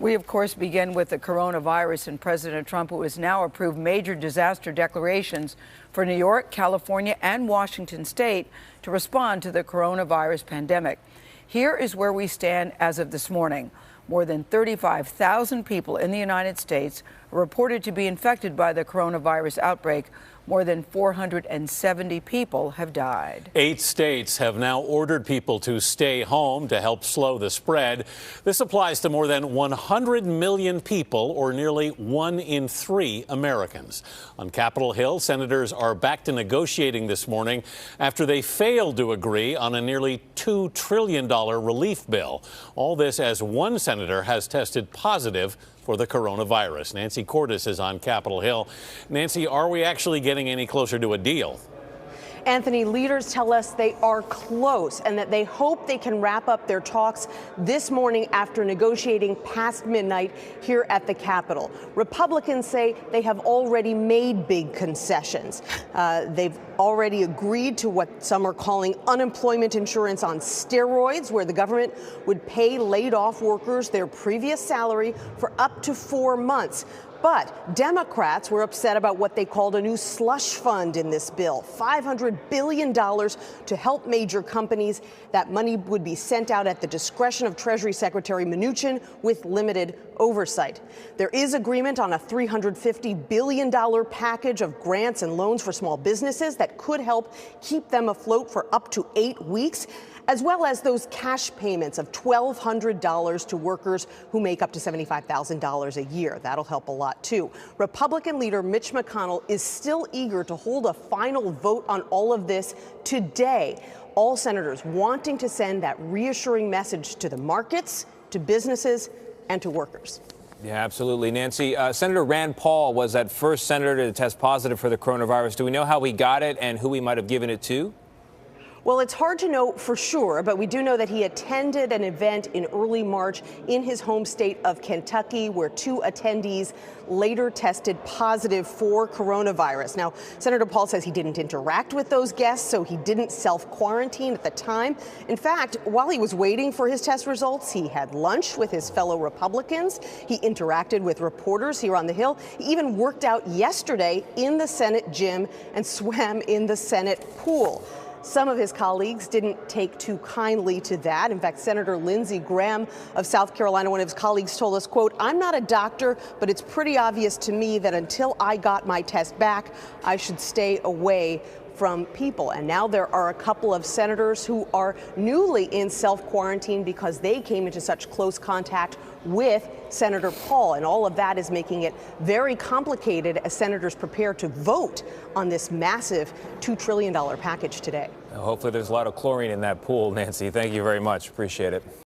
We, of course, begin with the coronavirus and President Trump, who has now approved major disaster declarations for New York, California, and Washington state to respond to the coronavirus pandemic. Here is where we stand as of this morning. More than 35,000 people in the United States are reported to be infected by the coronavirus outbreak. More than 470 people have died. 8 states have now ordered people to stay home to help slow the spread. This applies to more than 100 million people, or nearly 1 in 3 Americans. On Capitol Hill, senators are back to negotiating this morning after they failed to agree on a nearly $2 trillion relief bill. All this as one senator has tested positive for the coronavirus. Nancy Cordes is on Capitol Hill. Nancy, are we actually getting any closer to a deal? Anthony, leaders tell us they are close and that they hope they can wrap up their talks this morning after negotiating past midnight here at the Capitol. Republicans say they have already made big concessions. They've already agreed to what some are calling unemployment insurance on steroids, where the government would pay laid-off workers their previous salary for up to 4 months. But Democrats were upset about what they called a new slush fund in this bill, $500 billion to help major companies. That money would be sent out at the discretion of Treasury Secretary Mnuchin with limited oversight. There is agreement on a $350 billion package of grants and loans for small businesses that could help keep them afloat for up to 8 weeks, as well as those cash payments of $1,200 to workers who make up to $75,000 a year. That'll help a lot, too. Republican leader Mitch McConnell is still eager to hold a final vote on all of this today. All senators wanting to send that reassuring message to the markets, to businesses, and to workers. Yeah, absolutely. Nancy, Senator Rand Paul was that first senator to test positive for the coronavirus. Do we know how he got it and who he might have given it to? Well, it's hard to know for sure, but we do know that he attended an event in early March in his home state of Kentucky, where 2 attendees later tested positive for coronavirus. Now, Senator Paul says he didn't interact with those guests, so he didn't self-quarantine at the time. In fact, while he was waiting for his test results, he had lunch with his fellow Republicans. He interacted with reporters here on the Hill. He even worked out yesterday in the Senate gym and swam in the Senate pool. Some of his colleagues didn't take too kindly to that. In fact, Senator Lindsey Graham of South Carolina, one of his colleagues, told us, quote, "I'm not a doctor, but it's pretty obvious to me that until I got my test back, I should stay away from people." And now there are a couple of senators who are newly in self-quarantine because they came into such close contact with Senator Paul. And all of that is making it very complicated as senators prepare to vote on this massive $2 trillion package today. Hopefully there's a lot of chlorine in that pool, Nancy. Thank you very much. Appreciate it.